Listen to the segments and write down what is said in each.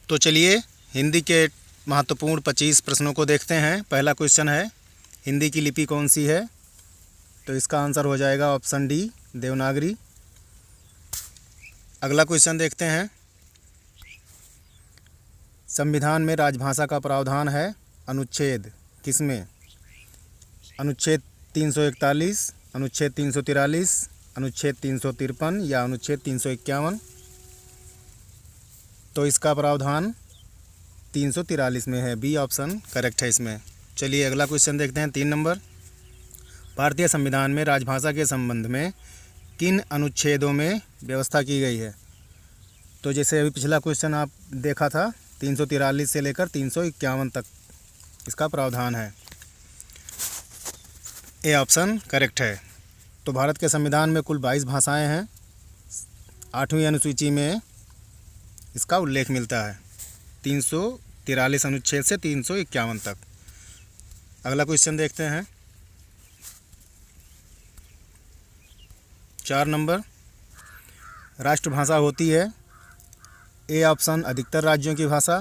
तो चलिए हिंदी के महत्वपूर्ण 25 प्रश्नों को देखते हैं। पहला क्वेश्चन है, हिंदी की लिपि कौन सी है? तो इसका आंसर हो जाएगा ऑप्शन डी, देवनागरी। अगला क्वेश्चन देखते हैं, संविधान में राजभाषा का प्रावधान है अनुच्छेद किसमें? अनुच्छेद 341, अनुच्छेद 343, अनुच्छेद 353 या अनुच्छेद 351? तो इसका प्रावधान 343 में है, बी ऑप्शन करेक्ट है इसमें। चलिए अगला क्वेश्चन देखते हैं, 3 नंबर। भारतीय संविधान में राजभाषा के संबंध में किन अनुच्छेदों में व्यवस्था की गई है? तो जैसे अभी पिछला क्वेश्चन आप देखा था, 343 से लेकर 351 तक इसका प्रावधान है। ए ऑप्शन करेक्ट है। तो भारत के संविधान में कुल 22 भाषाएं हैं। 8वीं अनुसूची में इसका उल्लेख मिलता है, 343 अनुच्छेद से 351 तक। अगला क्वेश्चन देखते हैं, 4 नंबर। राष्ट्रभाषा होती है ए ऑप्शन अधिकतर राज्यों की भाषा,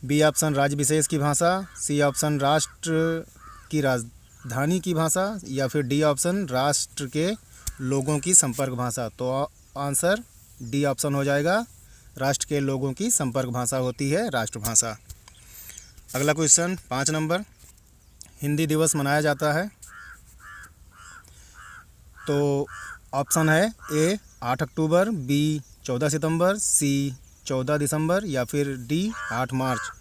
बी ऑप्शन राज्य विशेष की भाषा, सी ऑप्शन राष्ट्र की राजधानी की भाषा या फिर डी ऑप्शन राष्ट्र के लोगों की संपर्क भाषा। तो आंसर डी ऑप्शन हो जाएगा, राष्ट्र के लोगों की संपर्क भाषा होती है राष्ट्रभाषा। अगला क्वेश्चन 5 नंबर, हिंदी दिवस मनाया जाता है। तो ऑप्शन है ए 8 अक्टूबर, बी 14 सितंबर, सी 14 दिसंबर या फिर डी 8 मार्च।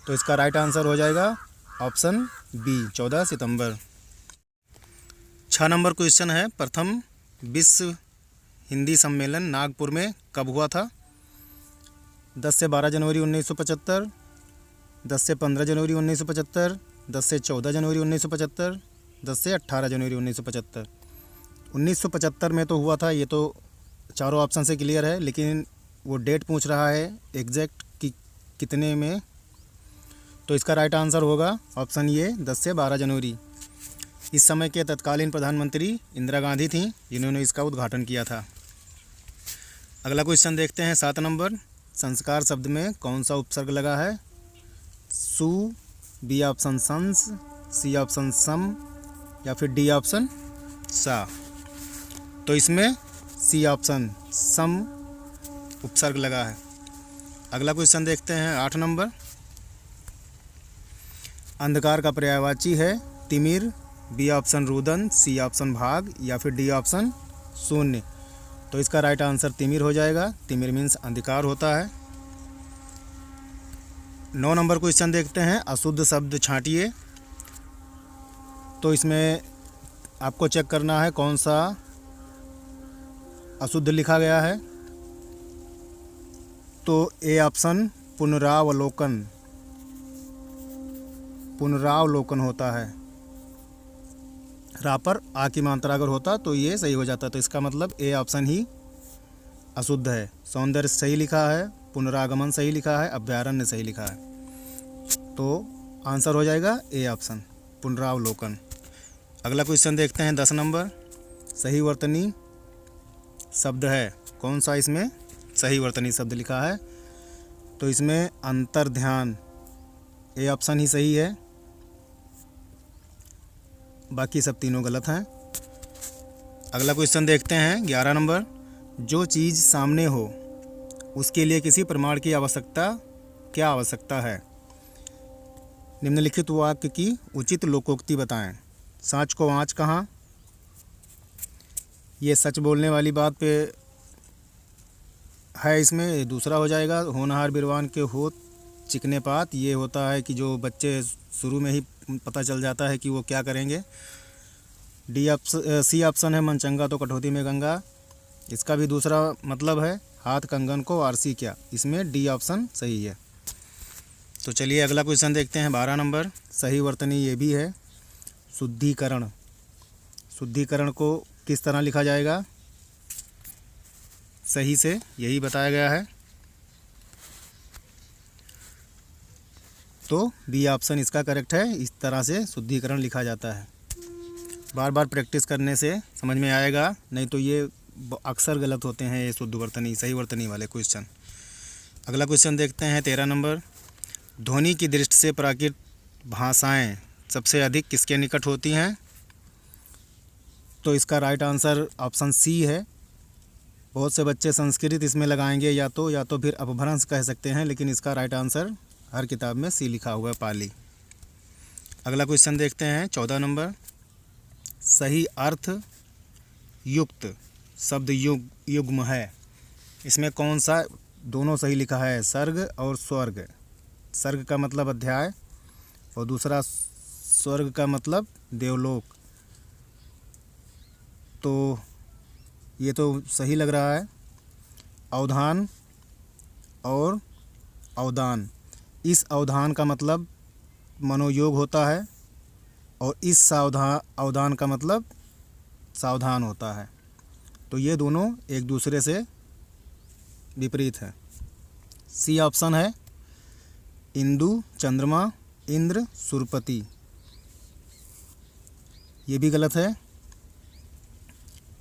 तो इसका राइट आंसर हो जाएगा ऑप्शन बी 14 सितंबर। 6 नंबर क्वेश्चन है, प्रथम विश्व हिंदी सम्मेलन नागपुर में कब हुआ था? 10 से 12 जनवरी 1975, 10 से 15 जनवरी 1975, 10 से 14 जनवरी 1975, 10 से 18 जनवरी 1975। 1975 में तो हुआ था, ये तो चारों ऑप्शन से क्लियर है, लेकिन वो डेट पूछ रहा है एग्जैक्ट कि कितने में। तो इसका राइट आंसर होगा ऑप्शन ये 10 से 12 जनवरी। इस समय के तत्कालीन प्रधानमंत्री इंदिरा गांधी थीं, जिन्होंने इसका उद्घाटन किया था। अगला क्वेश्चन देखते हैं, 7 नंबर। संस्कार शब्द में कौन सा उपसर्ग लगा है? सु, बी ऑप्शन संस, सी ऑप्शन सम या फिर डी ऑप्शन सा। तो इसमें सी ऑप्शन सम उपसर्ग लगा है। अगला क्वेश्चन देखते हैं, 8 नंबर। अंधकार का पर्यायवाची है तिमिर, बी ऑप्शन रुदन, सी ऑप्शन भाग या फिर डी ऑप्शन शून्य। तो इसका राइट आंसर तिमिर हो जाएगा। तिमिर मीन्स अंधकार होता है। 9 नंबर क्वेश्चन देखते हैं, अशुद्ध शब्द छांटिए। तो इसमें आपको चेक करना है कौन सा अशुद्ध लिखा गया है। तो ए ऑप्शन पुनरावलोकन, पुनरावलोकन होता है। रा पर आ की मात्रा अगर होता तो ये सही हो जाता। तो इसका मतलब ए ऑप्शन ही अशुद्ध है। सौंदर्य सही लिखा है, पुनरागमन सही लिखा है, अभ्यारण्य सही लिखा है। तो आंसर हो जाएगा ए ऑप्शन पुनरावलोकन। अगला क्वेश्चन देखते हैं, 10 नंबर। सही वर्तनी शब्द है कौन सा? इसमें सही वर्तनी शब्द लिखा है। तो इसमें अंतर्ध्यान, ए ऑप्शन ही सही है, बाकी सब तीनों गलत हैं। अगला क्वेश्चन देखते हैं, 11 नंबर। जो चीज़ सामने हो उसके लिए किसी प्रमाण की आवश्यकता क्या आवश्यकता है? निम्नलिखित वाक्य की उचित लोकोक्ति बताएं। साँच को आँच कहाँ? ये सच बोलने वाली बात पे है। इसमें दूसरा हो जाएगा, होनहार बिरवान के होत चिकने पात। ये होता है कि जो बच्चे शुरू में ही पता चल जाता है कि वो क्या करेंगे। डी ऑप्शन, सी ऑप्शन है मनचंगा तो कटौती में गंगा। इसका भी दूसरा मतलब है हाथ कंगन को आरसी क्या। इसमें डी ऑप्शन सही है। तो चलिए अगला क्वेश्चन देखते हैं, 12 नंबर। सही वर्तनी ये भी है, शुद्धिकरण। शुद्धिकरण को किस तरह लिखा जाएगा? सही से यही बताया गया है। तो बी ऑप्शन इसका करेक्ट है। इस तरह से शुद्धिकरण लिखा जाता है। बार बार प्रैक्टिस करने से समझ में आएगा, नहीं तो ये अक्सर गलत होते हैं ये शुद्ध वर्तनी, सही वर्तनी वाले क्वेश्चन। अगला क्वेश्चन देखते हैं 13 नंबर। ध्वनि की दृष्टि से प्राकृत भाषाएं सबसे अधिक किसके निकट होती हैं? तो इसका राइट आंसर ऑप्शन सी है। बहुत से बच्चे संस्कृत इसमें लगाएंगे या तो फिर अपभ्रंश कह सकते हैं, लेकिन इसका राइट आंसर हर किताब में सी लिखा हुआ है, पाली। अगला क्वेश्चन देखते हैं 14 नंबर। सही अर्थ युक्त शब्द युग्म है, इसमें कौन सा दोनों सही लिखा है? सर्ग और स्वर्ग। सर्ग का मतलब अध्याय और दूसरा स्वर्ग का मतलब देवलोक। तो ये तो सही लग रहा है। अवधान और अवदान, इस अवधान का मतलब मनोयोग होता है और इस अवधान का मतलब सावधान होता है। तो ये दोनों एक दूसरे से विपरीत है। सी ऑप्शन है इंदु चंद्रमा इंद्र सुरपति, ये भी गलत है।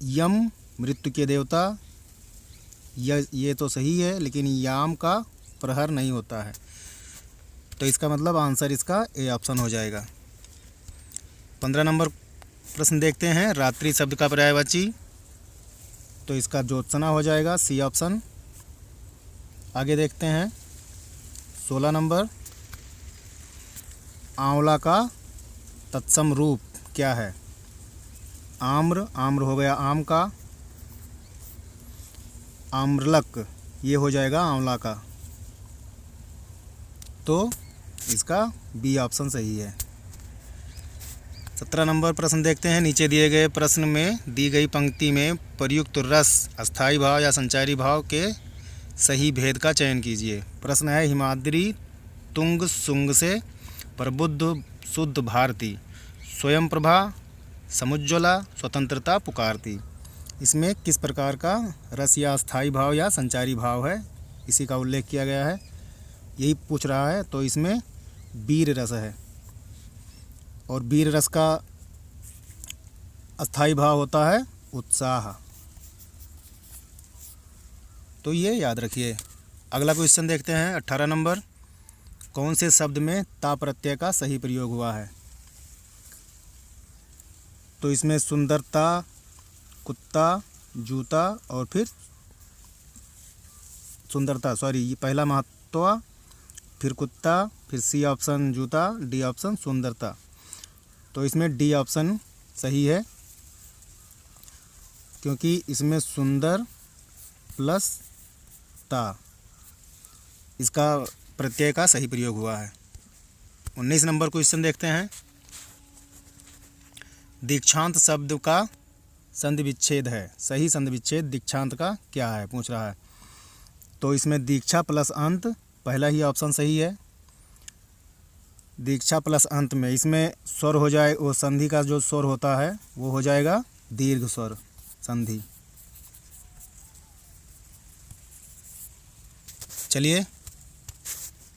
यम मृत्यु के देवता, ये तो सही है, लेकिन याम का प्रहर नहीं होता है। तो इसका मतलब आंसर इसका ए ऑप्शन हो जाएगा। 15 नंबर प्रश्न देखते हैं। रात्रि शब्द का पर्यायवाची, तो इसका ज्योत्सना हो जाएगा, सी ऑप्शन। आगे देखते हैं 16 नंबर। आंवला का तत्सम रूप क्या है? आम्र, आम्र हो गया आम का। आम्रलक, ये हो जाएगा आंवला का। तो इसका बी ऑप्शन सही है। 17 नंबर प्रश्न देखते हैं। नीचे दिए गए प्रश्न में दी गई पंक्ति में प्रयुक्त रस अस्थाई भाव या संचारी भाव के सही भेद का चयन कीजिए। प्रश्न है हिमाद्री तुंग सुंग से प्रबुद्ध शुद्ध भारती, स्वयं प्रभा समुज्ज्वला स्वतंत्रता पुकारती। इसमें किस प्रकार का रस या अस्थाई भाव या संचारी भाव है, इसी का उल्लेख किया गया है, यही पूछ रहा है। तो इसमें वीर रस है और वीर रस का अस्थाई भाव होता है उत्साह। तो ये याद रखिए। अगला क्वेश्चन देखते हैं 18 नंबर। कौन से शब्द में ता प्रत्यय का सही प्रयोग हुआ है? तो इसमें सुंदरता, कुत्ता, जूता और फिर सुंदरता, ये पहला महत्व, फिर कुत्ता, फिर सी ऑप्शन जूता, डी ऑप्शन सुंदरता। तो इसमें डी ऑप्शन सही है, क्योंकि इसमें सुंदर प्लस ता, इसका प्रत्यय का सही प्रयोग हुआ है। 19 नंबर क्वेश्चन देखते हैं। दीक्षांत शब्द का संधि विच्छेद है, सही संधि विच्छेद दीक्षांत का क्या है, पूछ रहा है। तो इसमें दीक्षा प्लस अंत, पहला ही ऑप्शन सही है। दीक्षा प्लस अंत में इसमें स्वर हो जाए, वो संधि का जो स्वर होता है वो हो जाएगा दीर्घ स्वर संधि। चलिए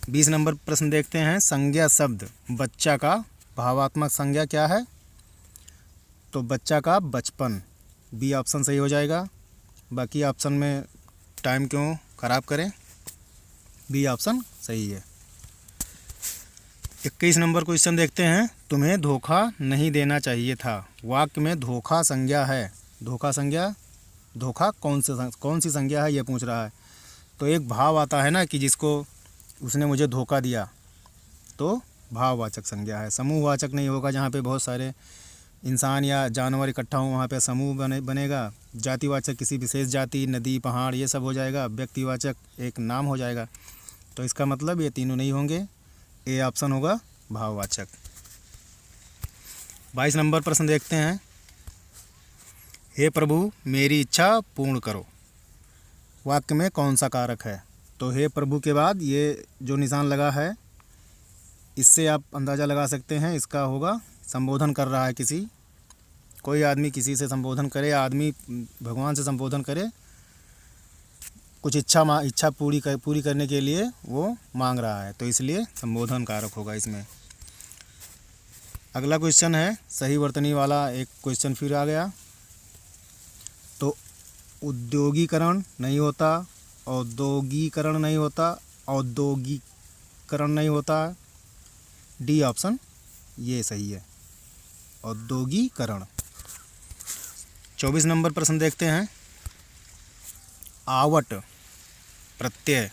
20 नंबर प्रश्न देखते हैं। संज्ञा शब्द बच्चा का भावात्मक संज्ञा क्या है? तो बच्चा का बचपन, बी ऑप्शन सही हो जाएगा। बाकी ऑप्शन में टाइम क्यों ख़राब करें, बी ऑप्शन सही है। 21 नंबर क्वेश्चन देखते हैं। तुम्हें धोखा नहीं देना चाहिए था, वाक्य में धोखा संज्ञा है। धोखा संज्ञा, धोखा कौन सी संज्ञा है, ये पूछ रहा है। तो एक भाव आता है ना कि जिसको उसने मुझे धोखा दिया, तो भाववाचक संज्ञा है, समूहवाचक नहीं होगा। जहाँ पे बहुत सारे इंसान या जानवर इकट्ठा हों वहाँ पे समूह बनेगा। जातिवाचक किसी विशेष जाति, नदी, पहाड़, ये सब हो जाएगा। व्यक्तिवाचक एक नाम हो जाएगा। तो इसका मतलब ये तीनों नहीं होंगे, ए ऑप्शन होगा भाववाचक। 22 नंबर प्रश्न देखते हैं। हे प्रभु मेरी इच्छा पूर्ण करो, वाक्य में कौन सा कारक है? तो हे प्रभु के बाद ये जो निशान लगा है, इससे आप अंदाज़ा लगा सकते हैं इसका होगा संबोधन कर रहा है किसी, कोई आदमी किसी से संबोधन करे, आदमी भगवान से संबोधन करे, कुछ इच्छा पूरी करने के लिए वो मांग रहा है, तो इसलिए संबोधन कारक होगा इसमें। अगला क्वेश्चन है सही वर्तनी वाला, एक क्वेश्चन फिर आ गया। तो उद्योगीकरण नहीं होता, औद्योगिकरण नहीं होता, औद्योगिकरण नहीं होता। डी ऑप्शन ये सही है, औद्योगिकरण। 24 नंबर प्रश्न देखते हैं। आवट प्रत्यय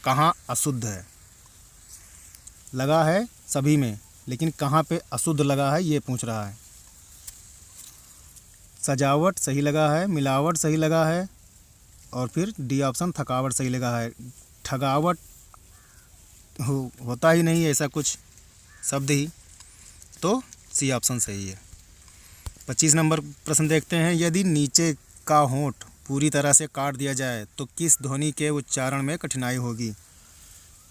कहाँ अशुद्ध है? लगा है सभी में, लेकिन कहाँ पे अशुद्ध लगा है ये पूछ रहा है। सजावट सही लगा है, मिलावट सही लगा है, और फिर डी ऑप्शन थकावट सही लगा है। ठगावट होता ही नहीं ऐसा कुछ शब्द ही, तो सी ऑप्शन सही है। 25 नंबर प्रश्न देखते हैं। यदि नीचे का होंठ पूरी तरह से काट दिया जाए तो किस ध्वनि के उच्चारण में कठिनाई होगी?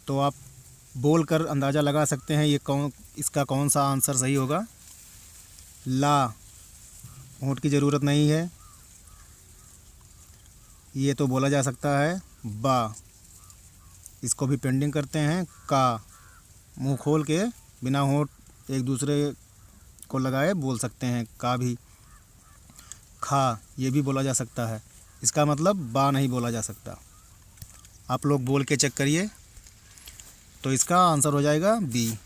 तो आप बोल कर अंदाज़ा लगा सकते हैं इसका कौन सा आंसर सही होगा। ला, होंठ की ज़रूरत नहीं है, ये तो बोला जा सकता है। बा, इसको भी पेंडिंग करते हैं। का, मुंह खोल के बिना होंठ एक दूसरे को लगाए बोल सकते हैं, का भी। खा, ये भी बोला जा सकता है, इसका मतलब बा नहीं बोला जा सकता। आप लोग बोल के चेक करिए, तो इसका आंसर हो जाएगा बी।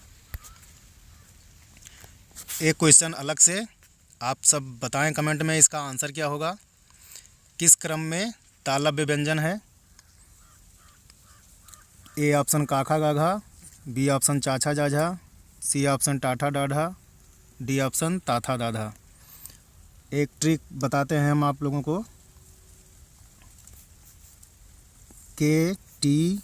एक क्वेश्चन अलग से आप सब बताएं कमेंट में, इसका आंसर क्या होगा। किस क्रम में तालव्य व्यंजन है? ए ऑप्शन काखा गाघा, बी ऑप्शन चाछा जाझा, सी ऑप्शन टाठा डाढ़ा, डी ऑप्शन ताथा दाधा। एक ट्रिक बताते हैं हम आप लोगों को। KTMDO,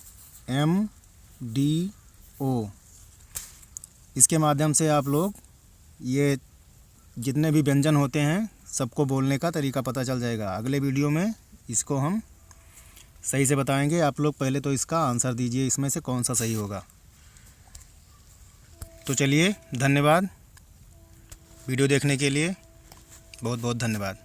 इसके माध्यम से आप लोग ये जितने भी व्यंजन होते हैं सबको बोलने का तरीका पता चल जाएगा। अगले वीडियो में इसको हम सही से बताएंगे। आप लोग पहले तो इसका आंसर दीजिए, इसमें से कौन सा सही होगा। तो चलिए, धन्यवाद वीडियो देखने के लिए, बहुत बहुत धन्यवाद।